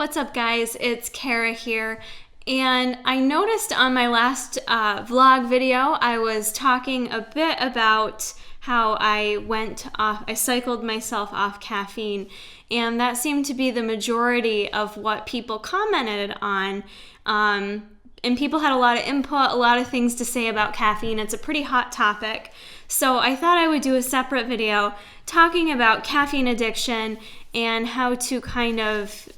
What's up, guys? It's Kara here, and I noticed on my last vlog video I was talking a bit about how I cycled myself off caffeine, and that seemed to be the majority of what people commented on. And people had a lot of input, a lot of things to say about caffeine. It's a pretty hot topic. So I thought I would do a separate video talking about caffeine addiction and how to kind of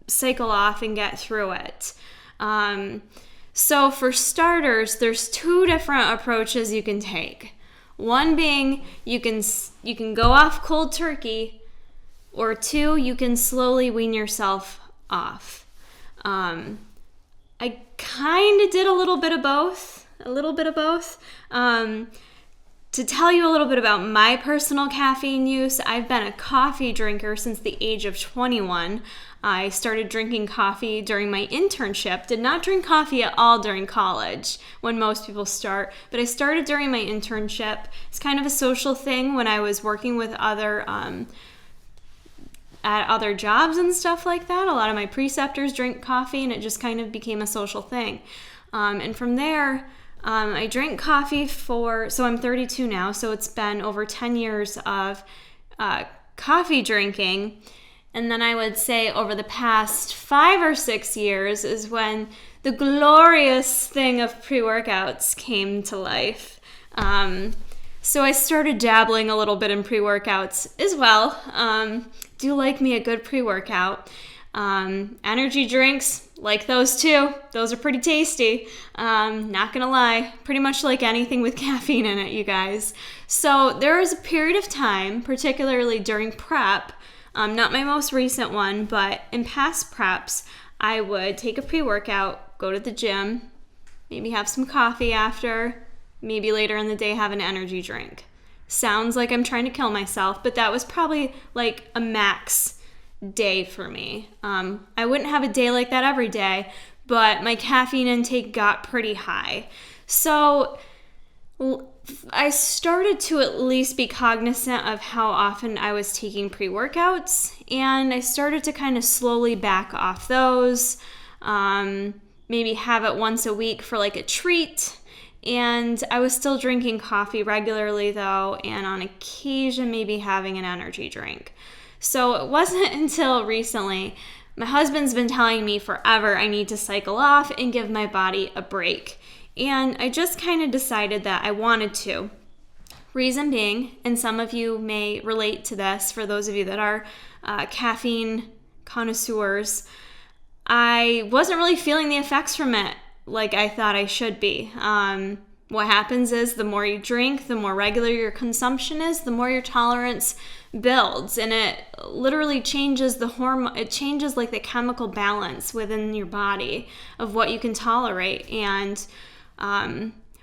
cycle off and get through it. So for starters, there's two different approaches you can take. One being you can go off cold turkey, or two, you can slowly wean yourself off. I kind of did a little bit of both. To tell you a little bit about my personal caffeine use, I've been a coffee drinker since the age of 21. I started drinking coffee during my internship. Did not drink coffee at all during college, when most people start, but I started during my internship. It's kind of a social thing when I was working with at other jobs and stuff like that. A lot of my preceptors drink coffee, and it just kind of became a social thing. And from there, I drank coffee so I'm 32 now, so it's been over 10 years of coffee drinking. And then I would say over the past 5 or 6 years is when the glorious thing of pre-workouts came to life. So I started dabbling a little bit in pre-workouts as well. Do like me a good pre-workout. Energy drinks, like those too. Those are pretty tasty. Not gonna lie, pretty much like anything with caffeine in it, you guys. So there was a period of time, particularly during prep, not my most recent one, but in past preps, I would take a pre-workout, go to the gym, maybe have some coffee after, maybe later in the day have an energy drink. Sounds like I'm trying to kill myself, but that was probably like a max day for me. I wouldn't have a day like that every day, but my caffeine intake got pretty high. So I started to at least be cognizant of how often I was taking pre-workouts, and I started to kind of slowly back off those, maybe have it once a week for like a treat. And I was still drinking coffee regularly though, and on occasion maybe having an energy drink. So it wasn't until recently, my husband's been telling me forever I need to cycle off and give my body a break. And I just kind of decided that I wanted to. Reason being, and some of you may relate to this, for those of you that are caffeine connoisseurs, I wasn't really feeling the effects from it like I thought I should be. What happens is the more you drink, the more regular your consumption is, the more your tolerance builds, and it literally changes the hormone. It changes like the chemical balance within your body of what you can tolerate and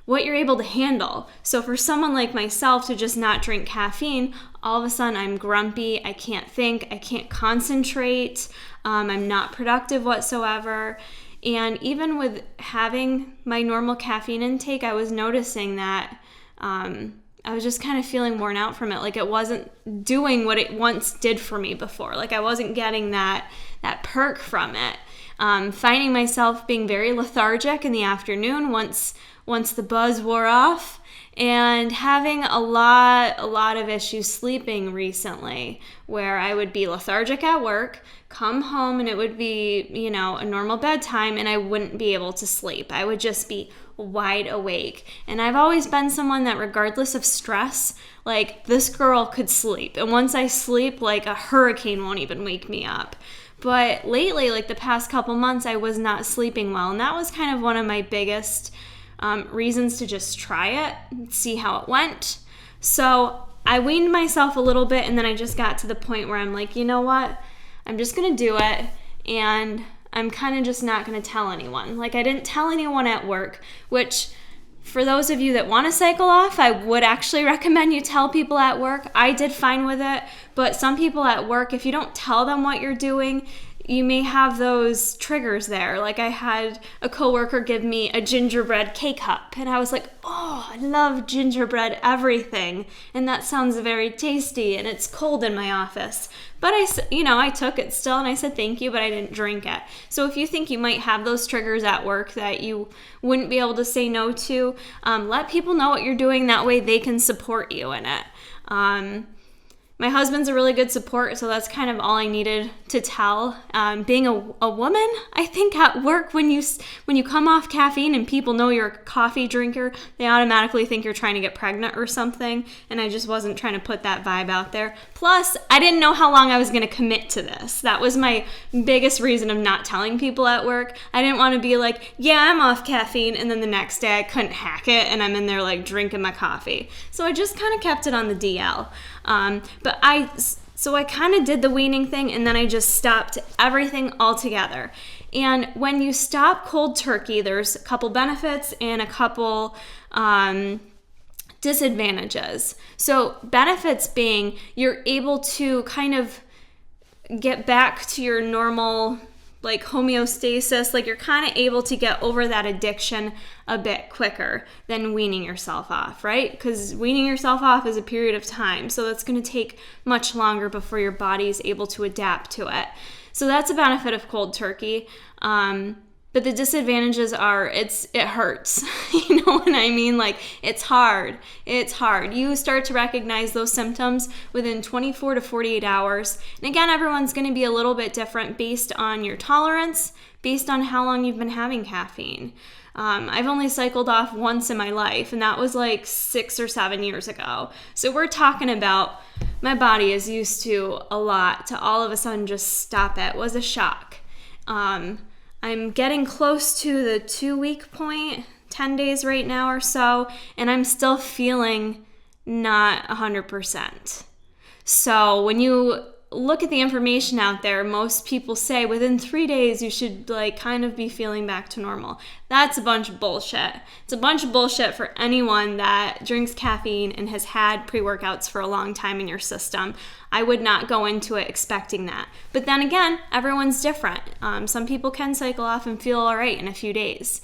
what you're able to handle. So for someone like myself to just not drink caffeine, all of a sudden I'm grumpy, I can't think, I can't concentrate, I'm not productive whatsoever. And even with having my normal caffeine intake, I was noticing that I was just kind of feeling worn out from it. Like it wasn't doing what it once did for me before. Like I wasn't getting that perk from it. Finding myself being very lethargic in the afternoon once the buzz wore off, and having a lot of issues sleeping recently, where I would be lethargic at work, come home, and it would be, a normal bedtime, and I wouldn't be able to sleep. I would just be wide awake. And I've always been someone that, regardless of stress, like this girl could sleep. And once I sleep, like a hurricane won't even wake me up. But lately, like the past couple months, I was not sleeping well. And that was kind of one of my biggest reasons to just try it, see how it went. So I weaned myself a little bit, and then I just got to the point where I'm like, you know what? I'm just going to do it, and I'm kind of just not going to tell anyone. Like I didn't tell anyone at work, which for those of you that want to cycle off, I would actually recommend you tell people at work. I did fine with it, but some people at work, if you don't tell them what you're doing, you may have those triggers there. Like I had a coworker give me a gingerbread K-cup, and I was like, oh, I love gingerbread everything, and that sounds very tasty, and it's cold in my office. But I took it still, and I said thank you, but I didn't drink it. So if you think you might have those triggers at work that you wouldn't be able to say no to, let people know what you're doing. That way they can support you in it. My husband's a really good support, so that's kind of all I needed to tell. Being a woman, I think at work, when you come off caffeine and people know you're a coffee drinker, they automatically think you're trying to get pregnant or something, and I just wasn't trying to put that vibe out there. Plus, I didn't know how long I was going to commit to this. That was my biggest reason of not telling people at work. I didn't want to be like, yeah, I'm off caffeine, and then the next day I couldn't hack it, and I'm in there like drinking my coffee. So I just kind of kept it on the DL. But I kind of did the weaning thing, and then I just stopped everything altogether. And when you stop cold turkey, there's a couple benefits and a couple disadvantages. So benefits being you're able to kind of get back to your normal like homeostasis, like you're kind of able to get over that addiction a bit quicker than weaning yourself off, right? Because weaning yourself off is a period of time, so that's going to take much longer before your body is able to adapt to it. So that's a benefit of cold turkey. But the disadvantages are it hurts. You know what I mean? Like it's hard. It's hard. You start to recognize those symptoms within 24 to 48 hours. And again, everyone's going to be a little bit different based on your tolerance, based on how long you've been having caffeine. I've only cycled off once in my life, and that was like 6 or 7 years ago. So we're talking about my body is used to a lot. To all of a sudden just stop it was a shock. I'm getting close to the 2-week point, 10 days right now or so, and I'm still feeling not 100%. So when you look at the information out there, most people say within 3 days you should like kind of be feeling back to normal. That's a bunch of bullshit. It's a bunch of bullshit for anyone that drinks caffeine and has had pre-workouts for a long time in your system. I would not go into it expecting that. But then again, everyone's different. Some people can cycle off and feel all right in a few days.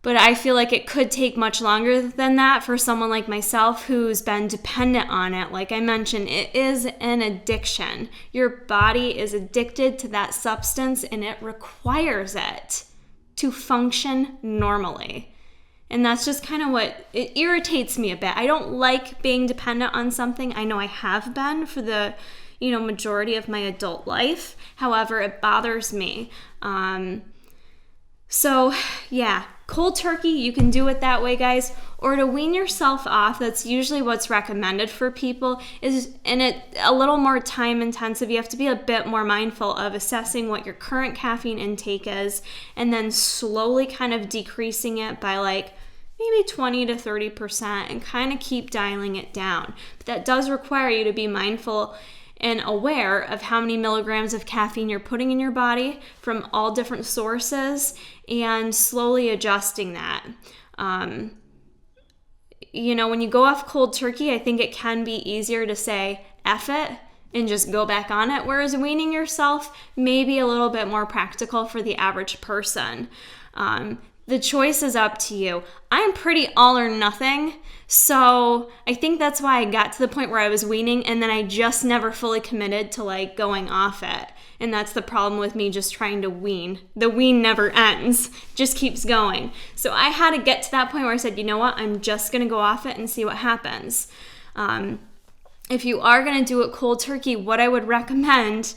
But I feel like it could take much longer than that for someone like myself who's been dependent on it. Like I mentioned, it is an addiction. Your body is addicted to that substance and it requires it to function normally. And that's just kind of what it irritates me a bit. I don't like being dependent on something. I know I have been for the majority of my adult life. However, it bothers me. So yeah, cold turkey, you can do it that way, guys. Or to wean yourself off, that's usually what's recommended for people, and it a little more time intensive. You have to be a bit more mindful of assessing what your current caffeine intake is, and then slowly kind of decreasing it by like maybe 20 to 30% and kind of keep dialing it down. But that does require you to be mindful and aware of how many milligrams of caffeine you're putting in your body from all different sources and slowly adjusting that. When you go off cold turkey, I think it can be easier to say F it and just go back on it, whereas weaning yourself may be a little bit more practical for the average person. The choice is up to you. I'm pretty all or nothing, so I think that's why I got to the point where I was weaning and then I just never fully committed to like going off it. And that's the problem with me just trying to wean. The wean never ends, just keeps going. So I had to get to that point where I said, you know what, I'm just gonna go off it and see what happens. If you are gonna do it cold turkey, what I would recommend,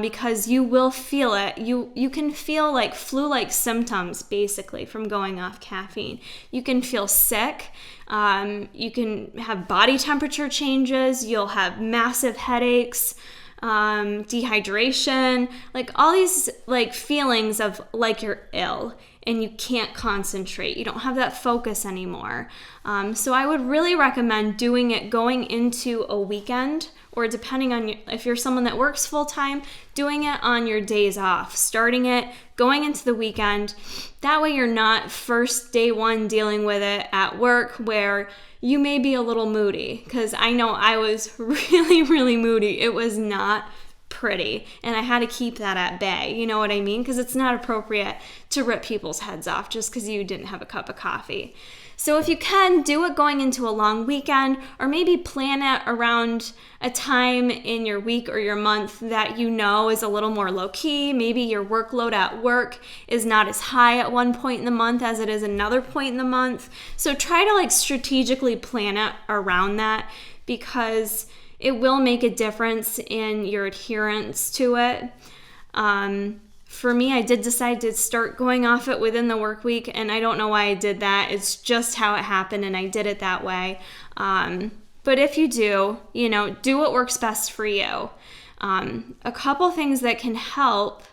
because you will feel it. You can feel like flu-like symptoms basically from going off caffeine. You can feel sick. You can have body temperature changes. You'll have massive headaches, dehydration, like all these like feelings of like you're ill and you can't concentrate. You don't have that focus anymore. So I would really recommend doing it going into a weekend, or depending on if you're someone that works full time, doing it on your days off, starting it, going into the weekend. That way you're not first day one dealing with it at work where you may be a little moody, because I know I was really, really moody. It was not pretty, and I had to keep that at bay, you know what I mean? Because it's not appropriate to rip people's heads off just because you didn't have a cup of coffee. So if you can, do it going into a long weekend, or maybe plan it around a time in your week or your month that you know is a little more low-key. Maybe your workload at work is not as high at one point in the month as it is another point in the month. So try to like strategically plan it around that, because it will make a difference in your adherence to it. For me, I did decide to start going off it within the work week, and I don't know why I did that. It's just how it happened, and I did it that way. But if you do, do what works best for you. A couple things that can help.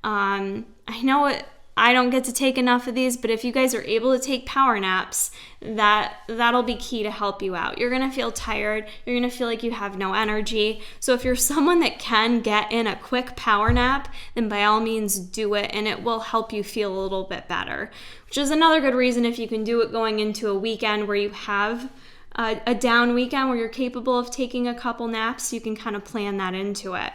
I know I don't get to take enough of these, but if you guys are able to take power naps, that'll be key to help you out. You're going to feel tired. You're going to feel like you have no energy. So if you're someone that can get in a quick power nap, then by all means do it, and it will help you feel a little bit better, which is another good reason if you can do it going into a weekend where you have a down weekend where you're capable of taking a couple naps, you can kind of plan that into it.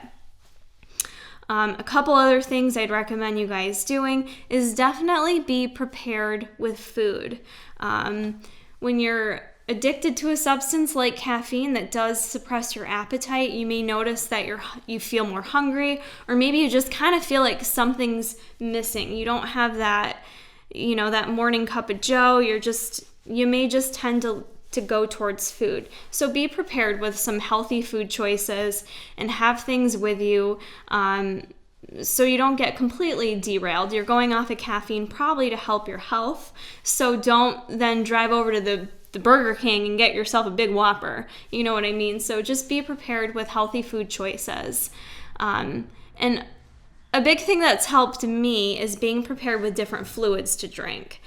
A couple other things I'd recommend you guys doing is definitely be prepared with food. When you're addicted to a substance like caffeine that does suppress your appetite, you may notice that you feel more hungry, or maybe you just kind of feel like something's missing. You don't have that, that morning cup of joe. You may just tend to go towards food. So be prepared with some healthy food choices and have things with you so you don't get completely derailed. You're going off of caffeine probably to help your health, so don't then drive over to the Burger King and get yourself a big Whopper. You know what I mean? So just be prepared with healthy food choices. And a big thing that's helped me is being prepared with different fluids to drink.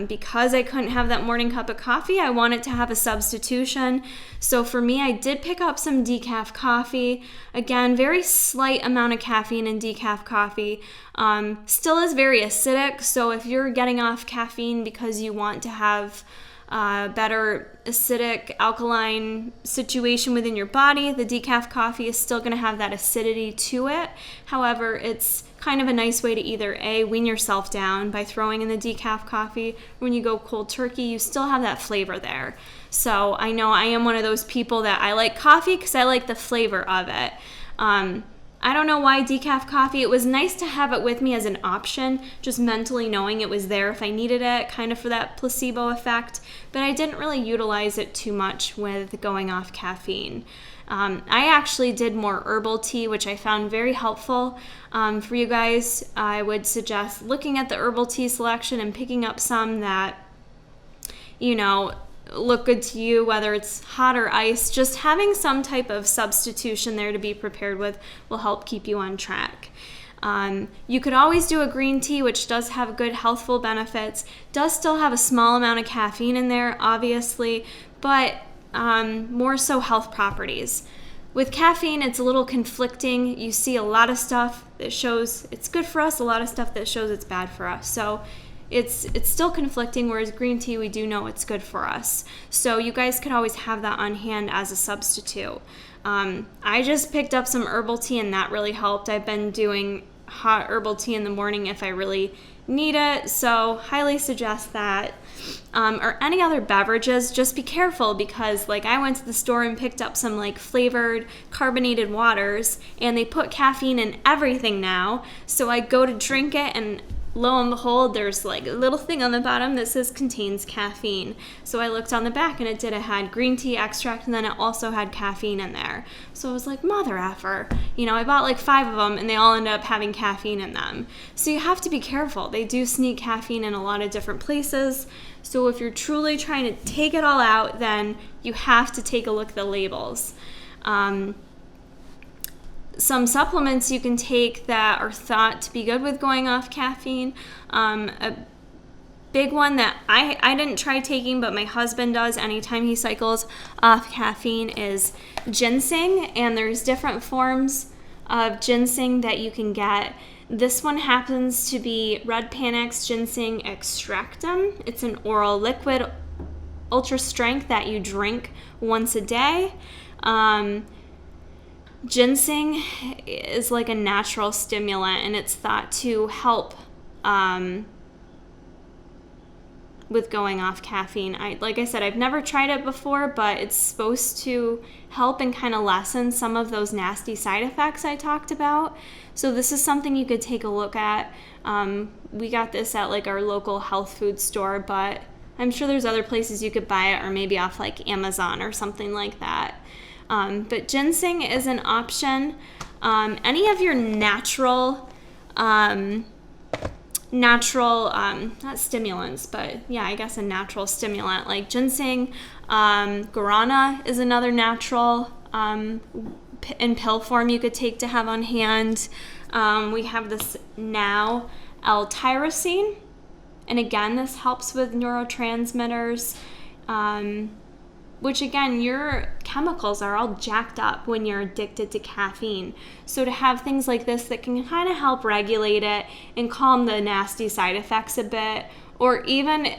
Because I couldn't have that morning cup of coffee, I wanted to have a substitution. So for me, I did pick up some decaf coffee. Again, very slight amount of caffeine in decaf coffee. Still is very acidic, so if you're getting off caffeine because you want to have better acidic alkaline situation within your body, the decaf coffee is still going to have that acidity to it. However, it's kind of a nice way to either wean yourself down by throwing in the decaf coffee. When you go cold turkey, you still have that flavor there. So I know I am one of those people that I like coffee because I like the flavor of it. I don't know why decaf coffee. It was nice to have it with me as an option, just mentally knowing it was there if I needed it, kind of for that placebo effect, but I didn't really utilize it too much with going off caffeine. I actually did more herbal tea, which I found very helpful. For you guys, I would suggest looking at the herbal tea selection and picking up some that, look good to you, whether it's hot or ice. Just having some type of substitution there to be prepared with will help keep you on track. You could always do a green tea, which does have good healthful benefits, does still have a small amount of caffeine in there, obviously, but more so health properties. With caffeine, it's a little conflicting. You see a lot of stuff that shows it's good for us, a lot of stuff that shows it's bad for us. So it's still conflicting, whereas green tea, we do know it's good for us. So you guys could always have that on hand as a substitute. I just picked up some herbal tea, and that really helped. I've been doing hot herbal tea in the morning if I really need it, so highly suggest that. Or any other beverages, just be careful, because I went to the store and picked up some flavored carbonated waters, and they put caffeine in everything now. So I go to drink it, and lo and behold, there's a little thing on the bottom that says contains caffeine. So I looked on the back, and it had green tea extract, and then it also had caffeine in there. So I was like, mother effer. I bought 5 of them, and they all ended up having caffeine in them. So you have to be careful. They do sneak caffeine in a lot of different places. So if you're truly trying to take it all out, then you have to take a look at the labels. Some supplements you can take that are thought to be good with going off caffeine. A big one that I didn't try taking, but my husband does anytime he cycles off caffeine, is ginseng. And there's different forms of ginseng that you can get. This one happens to be Red Panax Ginseng Extractum. It's an oral liquid, ultra strength, that you drink once a day. Ginseng is like a natural stimulant, and it's thought to help with going off caffeine. Like I said, I've never tried it before, but it's supposed to help and kind of lessen some of those nasty side effects I talked about. So this is something you could take a look at. We got this at like our local health food store, but I'm sure there's other places you could buy it, or maybe off like Amazon or something like that. But ginseng is an option. Any of your natural, not stimulants, but yeah, I guess a natural stimulant like ginseng. Guarana is another natural in pill form you could take to have on hand. We have this now L-tyrosine, and again, this helps with neurotransmitters, which again, your chemicals are all jacked up when you're addicted to caffeine. So to have things like this that can kind of help regulate it and calm the nasty side effects a bit, or even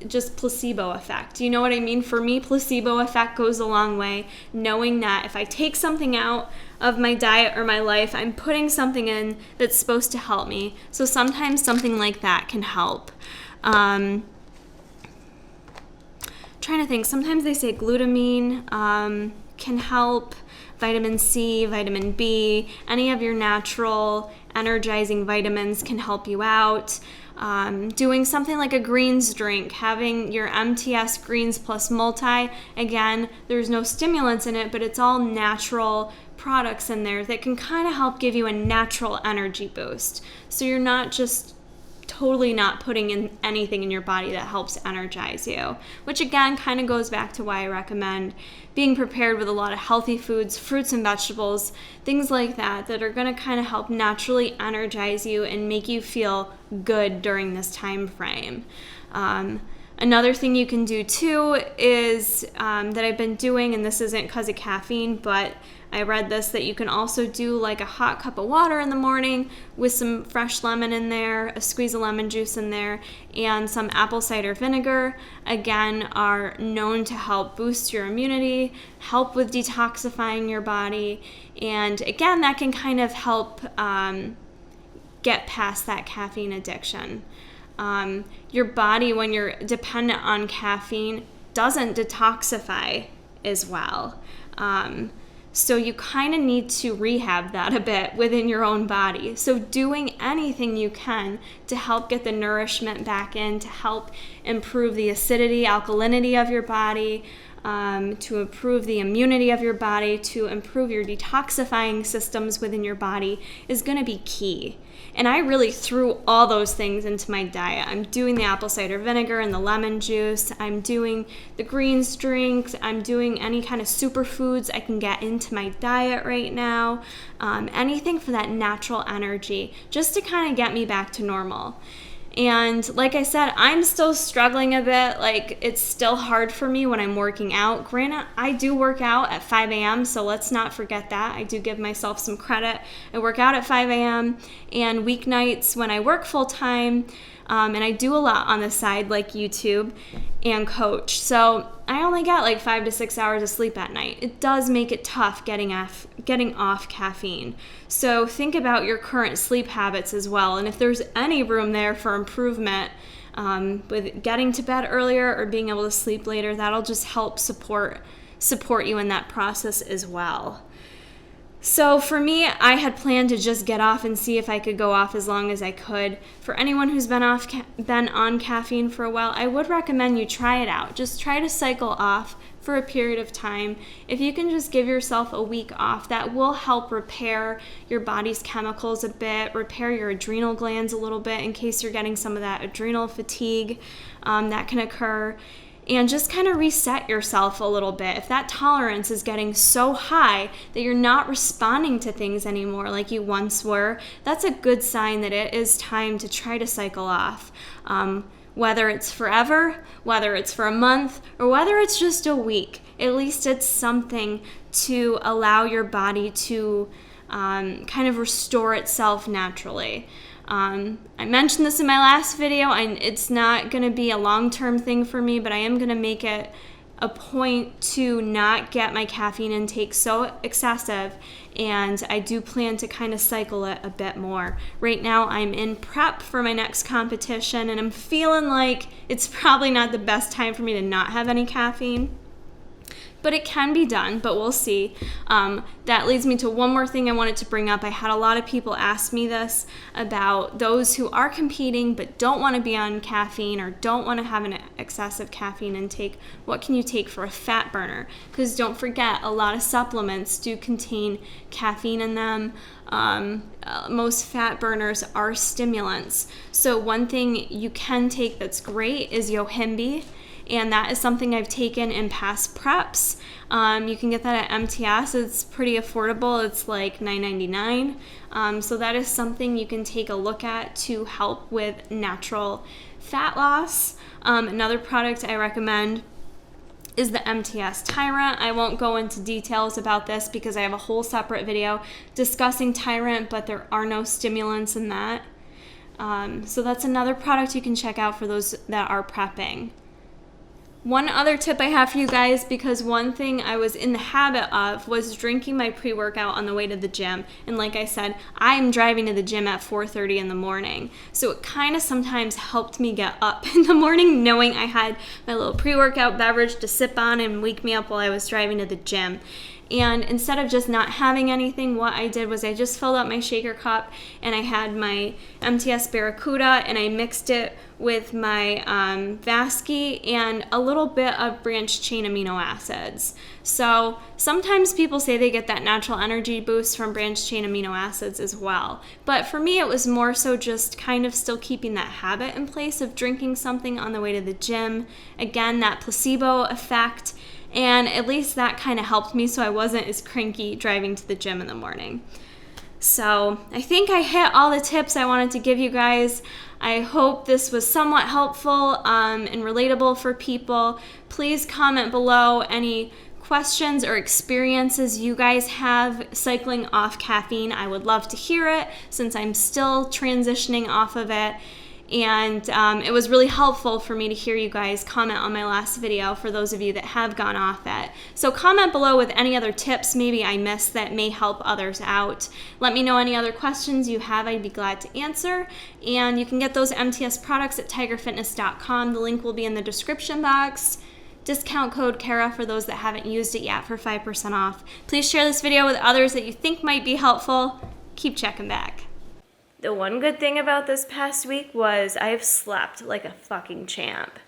just placebo effect. You know what I mean? For me, placebo effect goes a long way, knowing that if I take something out of my diet or my life, I'm putting something in that's supposed to help me. So sometimes something like that can help. Trying to think, sometimes they say glutamine can help, vitamin C, vitamin B, any of your natural energizing vitamins can help you out. Doing something like a greens drink, having your MTS greens plus multi, again, there's no stimulants in it, but it's all natural products in there that can kind of help give you a natural energy boost. So you're not just totally not putting in anything in your body that helps energize you, which again kind of goes back to why I recommend being prepared with a lot of healthy foods, fruits and vegetables, things like that, that are going to kind of help naturally energize you and make you feel good during this time frame. Another thing you can do too is that I've been doing, and this isn't because of caffeine, but I read this, that you can also do like a hot cup of water in the morning with some fresh lemon in there, a squeeze of lemon juice in there, and some apple cider vinegar. Again, are known to help boost your immunity, help with detoxifying your body, and again, that can kind of help get past that caffeine addiction. Your body, when you're dependent on caffeine, doesn't detoxify as well. So you kind of need to rehab that a bit within your own body. So doing anything you can to help get the nourishment back in, to help improve the acidity, alkalinity of your body, to improve the immunity of your body, to improve your detoxifying systems within your body is going to be key. And I really threw all those things into my diet. I'm doing the apple cider vinegar and the lemon juice. I'm doing the greens drinks. I'm doing any kind of superfoods I can get into my diet right now. Anything for that natural energy, just to kind of get me back to normal. And like I said, I'm still struggling a bit. Like, it's still hard for me when I'm working out. Granted, I do work out at 5 a.m., so let's not forget that. I do give myself some credit. I work out at 5 a.m., and weeknights when I work full-time, and I do a lot on the side, like YouTube and coach. So I only get like 5 to 6 hours of sleep at night. It does make it tough getting off caffeine. So think about your current sleep habits as well. And if there's any room there for improvement with getting to bed earlier or being able to sleep later, that'll just help support you in that process as well. So for me, I had planned to just get off and see if I could go off as long as I could. For anyone who's been on caffeine for a while, I would recommend you try it out. Just try to cycle off for a period of time. If you can just give yourself a week off, that will help repair your body's chemicals a bit, repair your adrenal glands a little bit in case you're getting some of that adrenal fatigue that can occur. And just kind of reset yourself a little bit. If that tolerance is getting so high that you're not responding to things anymore like you once were, that's a good sign that it is time to try to cycle off. Whether it's forever, whether it's for a month, or whether it's just a week, at least it's something to allow your body to kind of restore itself naturally. I mentioned this in my last video, and it's not going to be a long-term thing for me, but I am going to make it a point to not get my caffeine intake so excessive, and I do plan to kind of cycle it a bit more. Right now I'm in prep for my next competition, and I'm feeling like it's probably not the best time for me to not have any caffeine. But it can be done, but we'll see. That leads me to one more thing I wanted to bring up. I had a lot of people ask me this about those who are competing but don't want to be on caffeine or don't want to have an excessive caffeine intake. What can you take for a fat burner? Because don't forget, a lot of supplements do contain caffeine in them. Most fat burners are stimulants. So one thing you can take that's great is yohimbe. And that is something I've taken in past preps. You can get that at MTS. It's pretty affordable. It's like $9.99. So that is something you can take a look at to help with natural fat loss. Another product I recommend is the MTS Tyrant. I won't go into details about this because I have a whole separate video discussing Tyrant, but there are no stimulants in that. So that's another product you can check out for those that are prepping. One other tip I have for you guys, because one thing I was in the habit of was drinking my pre-workout on the way to the gym. And like I said, I'm driving to the gym at 4:30 in the morning. So it kind of sometimes helped me get up in the morning knowing I had my little pre-workout beverage to sip on and wake me up while I was driving to the gym. And instead of just not having anything, what I did was I just filled up my shaker cup and I had my MTS Barracuda and I mixed it with my Vasky and a little bit of branched chain amino acids. So sometimes people say they get that natural energy boost from branched chain amino acids as well. But for me, it was more so just kind of still keeping that habit in place of drinking something on the way to the gym. Again, that placebo effect. And at least that kind of helped me so I wasn't as cranky driving to the gym in the morning. So I think I hit all the tips I wanted to give you guys. I hope this was somewhat helpful and relatable for people. Please comment below any questions or experiences you guys have cycling off caffeine. I would love to hear it since I'm still transitioning off of it. And it was really helpful for me to hear you guys comment on my last video for those of you that have gone off it. So comment below with any other tips maybe I missed that may help others out. Let me know any other questions you have. I'd be glad to answer. And you can get those MTS products at tigerfitness.com. The link will be in the description box. Discount code Kara for those that haven't used it yet for 5% off. Please share this video with others that you think might be helpful. Keep checking back. The one good thing about this past week was I've slept like a fucking champ.